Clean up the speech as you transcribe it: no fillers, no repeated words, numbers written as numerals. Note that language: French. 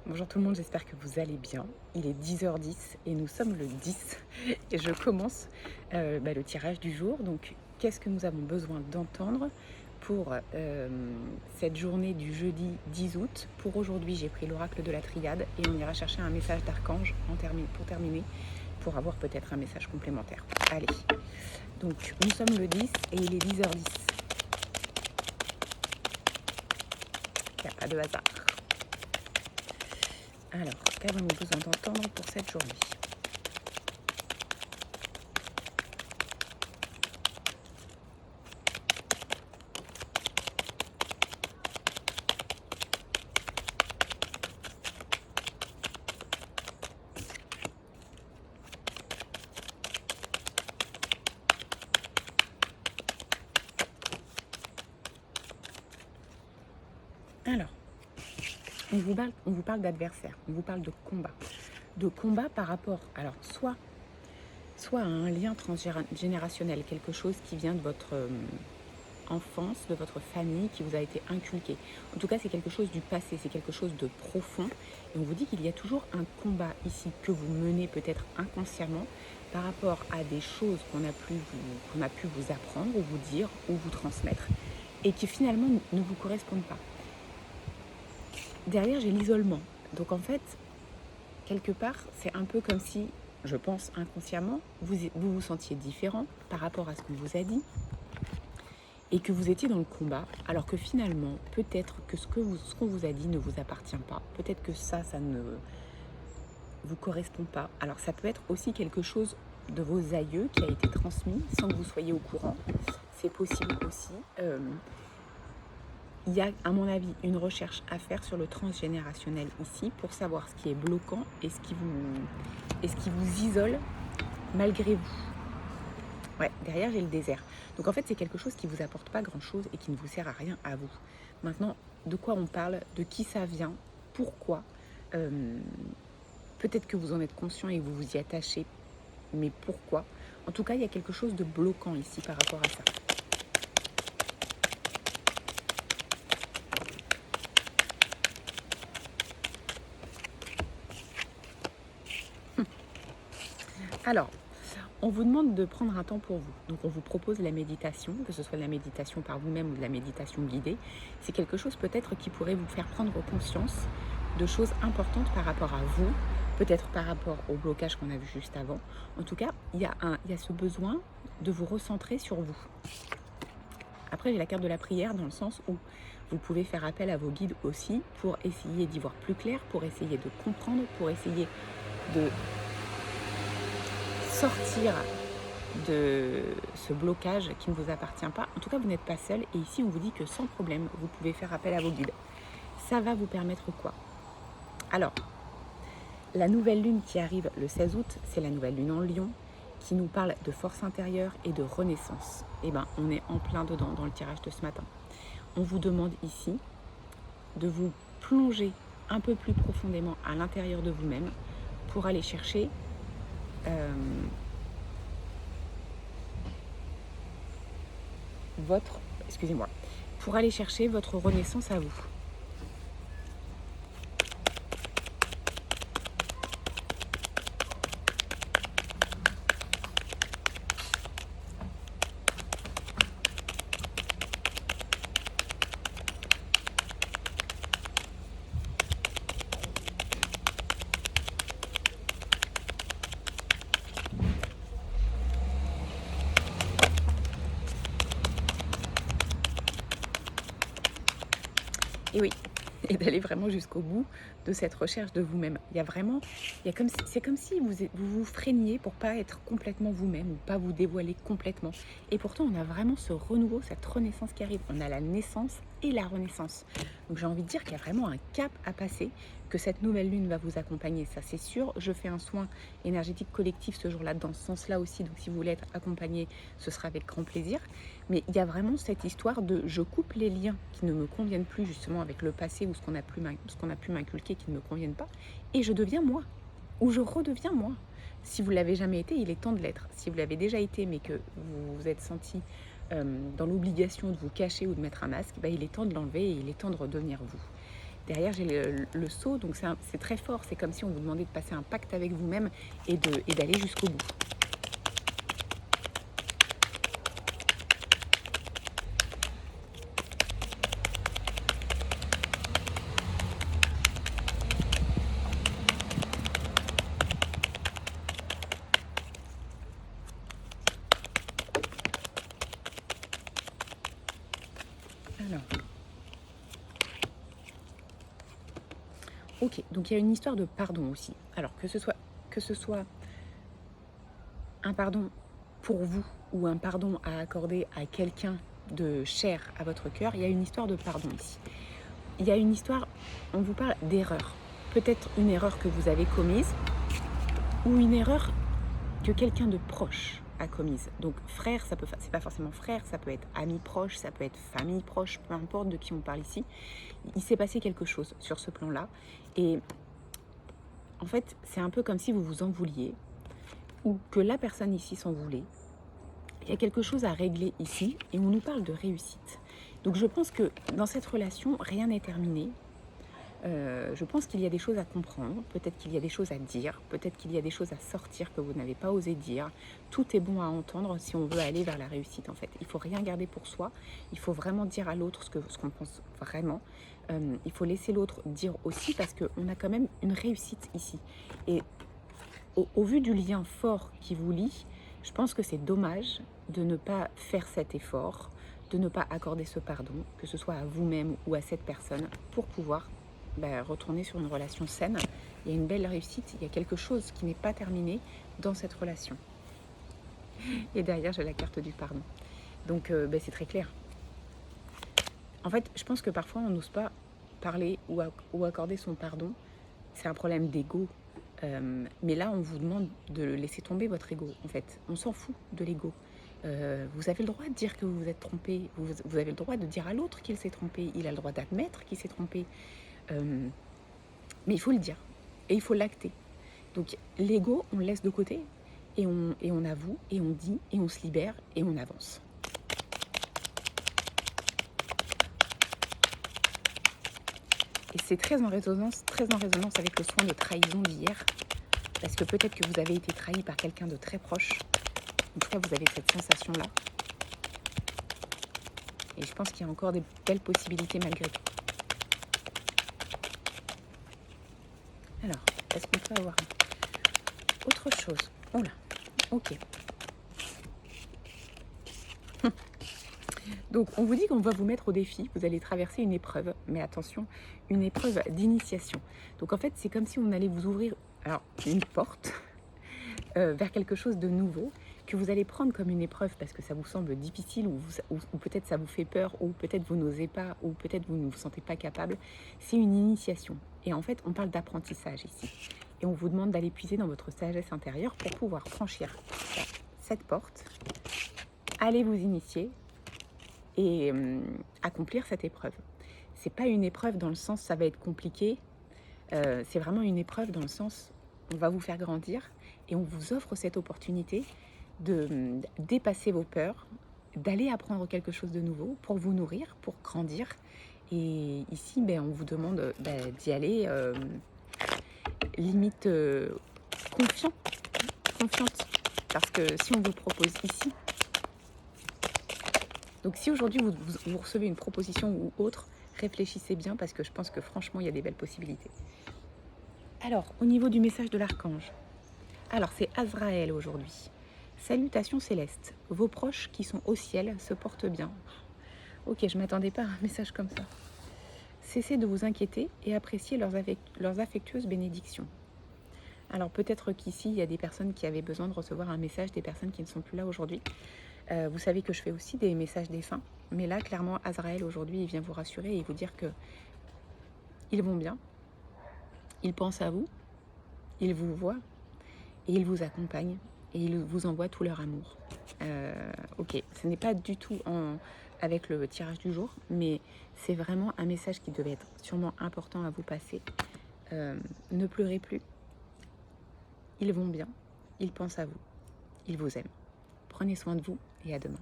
Bonjour tout le monde, j'espère que vous allez bien. Il est 10h10 et nous sommes le 10 et je commence le tirage du jour. Donc, qu'est-ce que nous avons besoin d'entendre pour cette journée du jeudi 10 août? Pour aujourd'hui, j'ai pris l'oracle de la triade et on ira chercher un message d'archange pour terminer, pour avoir peut-être un message complémentaire. Allez, donc nous sommes le 10 et il est 10h10. Il n'y a pas de hasard. Alors, qu'avons-nous besoin d'entendre pour cette journée? Alors, on vous parle d'adversaire, on vous parle de combat. De combat par rapport, alors, soit à un lien transgénérationnel, quelque chose qui vient de votre enfance, de votre famille, qui vous a été inculqué. En tout cas, c'est quelque chose du passé, c'est quelque chose de profond. Et on vous dit qu'il y a toujours un combat ici que vous menez peut-être inconsciemment par rapport à des choses qu'on a pu vous apprendre ou vous dire ou vous transmettre et qui finalement ne vous correspondent pas. Derrière, j'ai l'isolement. Donc en fait, quelque part, c'est un peu comme si, je pense inconsciemment, vous sentiez différent par rapport à ce qu'on vous a dit et que vous étiez dans le combat, alors que finalement, peut-être que ce qu'on vous a dit ne vous appartient pas. Peut-être que ça ne vous correspond pas. Alors ça peut être aussi quelque chose de vos aïeux qui a été transmis sans que vous soyez au courant. C'est possible aussi. Il y a, à mon avis, une recherche à faire sur le transgénérationnel ici pour savoir ce qui est bloquant et ce qui vous isole malgré vous. Ouais, derrière, j'ai le désert. Donc en fait, c'est quelque chose qui ne vous apporte pas grand-chose et qui ne vous sert à rien à vous. Maintenant, de quoi on parle? De qui ça vient? Pourquoi? Peut-être que vous en êtes conscient et que vous vous y attachez, mais pourquoi? En tout cas, il y a quelque chose de bloquant ici par rapport à ça. Alors, on vous demande de prendre un temps pour vous. Donc, on vous propose la méditation, que ce soit de la méditation par vous-même ou de la méditation guidée. C'est quelque chose peut-être qui pourrait vous faire prendre conscience de choses importantes par rapport à vous, peut-être par rapport au blocage qu'on a vu juste avant. En tout cas, il y a ce besoin de vous recentrer sur vous. Après, j'ai la carte de la prière dans le sens où vous pouvez faire appel à vos guides aussi pour essayer d'y voir plus clair, pour essayer de comprendre, pour essayer de sortir de ce blocage qui ne vous appartient pas. En tout cas, vous n'êtes pas seul et ici, on vous dit que sans problème, vous pouvez faire appel à vos guides. Ça va vous permettre quoi? Alors, la nouvelle lune qui arrive le 16 août, c'est la nouvelle lune en Lion qui nous parle de force intérieure et de renaissance. Eh bien, on est en plein dedans dans le tirage de ce matin. On vous demande ici de vous plonger un peu plus profondément à l'intérieur de vous-même pour aller chercher pour aller chercher votre renaissance à vous. Et oui, et d'aller vraiment jusqu'au bout de cette recherche de vous-même. C'est comme si vous vous freiniez pour pas être complètement vous-même ou pas vous dévoiler complètement. Et pourtant, on a vraiment ce renouveau, cette renaissance qui arrive. On a la naissance et la renaissance. Donc j'ai envie de dire qu'il y a vraiment un cap à passer, que cette nouvelle lune va vous accompagner, ça c'est sûr. Je fais un soin énergétique collectif ce jour-là, dans ce sens-là aussi. Donc si vous voulez être accompagné, ce sera avec grand plaisir. Mais il y a vraiment cette histoire de je coupe les liens qui ne me conviennent plus justement avec le passé ou ce qu'on a pu m'inculquer qui ne me conviennent pas, et je deviens moi, ou je redeviens moi. Si vous ne l'avez jamais été, il est temps de l'être. Si vous l'avez déjà été, mais que vous vous êtes senti dans l'obligation de vous cacher ou de mettre un masque, il est temps de l'enlever et il est temps de redevenir vous. Derrière, j'ai le sceau, donc c'est très fort. C'est comme si on vous demandait de passer un pacte avec vous-même et d'aller jusqu'au bout. Alors, ok, donc il y a une histoire de pardon aussi. Alors, que ce soit un pardon pour vous ou un pardon à accorder à quelqu'un de cher à votre cœur, il y a une histoire de pardon ici. Il y a une histoire, on vous parle d'erreur. Peut-être une erreur que vous avez commise ou une erreur que quelqu'un de proche a commise. Donc frère, c'est pas forcément frère, ça peut être ami proche, ça peut être famille proche, peu importe de qui on parle ici. Il s'est passé quelque chose sur ce plan-là. Et en fait, c'est un peu comme si vous vous en vouliez ou que la personne ici s'en voulait. Il y a quelque chose à régler ici et on nous parle de réussite. Donc je pense que dans cette relation, rien n'est terminé. Je pense qu'il y a des choses à comprendre, peut-être qu'il y a des choses à dire, peut-être qu'il y a des choses à sortir que vous n'avez pas osé dire. Tout est bon à entendre si on veut aller vers la réussite en fait. Il ne faut rien garder pour soi, il faut vraiment dire à l'autre ce qu'on pense vraiment. Il faut laisser l'autre dire aussi parce qu'on a quand même une réussite ici. Et au vu du lien fort qui vous lie, je pense que c'est dommage de ne pas faire cet effort, de ne pas accorder ce pardon, que ce soit à vous-même ou à cette personne, pour pouvoir retourner sur une relation saine. Il y a une belle réussite, il y a quelque chose qui n'est pas terminé dans cette relation. Et derrière, j'ai la carte du pardon. Donc, c'est très clair. En fait, je pense que parfois, on n'ose pas parler ou accorder son pardon. C'est un problème d'ego. Mais là, on vous demande de laisser tomber votre ego, en fait. On s'en fout de l'ego. Vous avez le droit de dire que vous vous êtes trompé. Vous avez le droit de dire à l'autre qu'il s'est trompé. Il a le droit d'admettre qu'il s'est trompé. Mais il faut le dire. Et il faut l'acter. Donc l'ego, on le laisse de côté. Et on avoue, et on dit, et on se libère, et on avance. Et c'est très en résonance avec le soin de trahison d'hier. Parce que peut-être que vous avez été trahi par quelqu'un de très proche. En tout cas, vous avez cette sensation-là. Et je pense qu'il y a encore des belles possibilités malgré tout. Alors, est-ce qu'on peut avoir autre chose? Oh là, ok. Donc, on vous dit qu'on va vous mettre au défi. Vous allez traverser une épreuve. Mais attention, une épreuve d'initiation. Donc, en fait, c'est comme si on allait vous ouvrir une porte vers quelque chose de nouveau que vous allez prendre comme une épreuve parce que ça vous semble difficile ou peut-être ça vous fait peur ou peut-être vous n'osez pas ou peut-être vous ne vous sentez pas capable. C'est une initiation. Et en fait, on parle d'apprentissage ici. Et on vous demande d'aller puiser dans votre sagesse intérieure pour pouvoir franchir cette porte, aller vous initier et accomplir cette épreuve. C'est pas une épreuve dans le sens ça va être compliqué. C'est vraiment une épreuve dans le sens on va vous faire grandir et on vous offre cette opportunité de dépasser vos peurs, d'aller apprendre quelque chose de nouveau pour vous nourrir, pour grandir. Et ici, on vous demande d'y aller limite confiante. Parce que si on vous propose ici, donc si aujourd'hui vous recevez une proposition ou autre, réfléchissez bien parce que je pense que franchement, il y a des belles possibilités. Alors, au niveau du message de l'archange, alors c'est Azraël aujourd'hui. Salutations célestes, vos proches qui sont au ciel se portent bien. Ok, je ne m'attendais pas à un message comme ça. Cessez de vous inquiéter et appréciez leurs affectueuses bénédictions. Alors peut-être qu'ici, il y a des personnes qui avaient besoin de recevoir un message, des personnes qui ne sont plus là aujourd'hui. Vous savez que je fais aussi des messages défunts, mais là, clairement, Azraël aujourd'hui, il vient vous rassurer et vous dire que ils vont bien, ils pensent à vous, ils vous voient et ils vous accompagnent et ils vous envoient tout leur amour. Ok, ce n'est pas du tout avec le tirage du jour, mais c'est vraiment un message qui devait être sûrement important à vous passer. Ne pleurez plus. Ils vont bien, ils pensent à vous, ils vous aiment. Prenez soin de vous et à demain.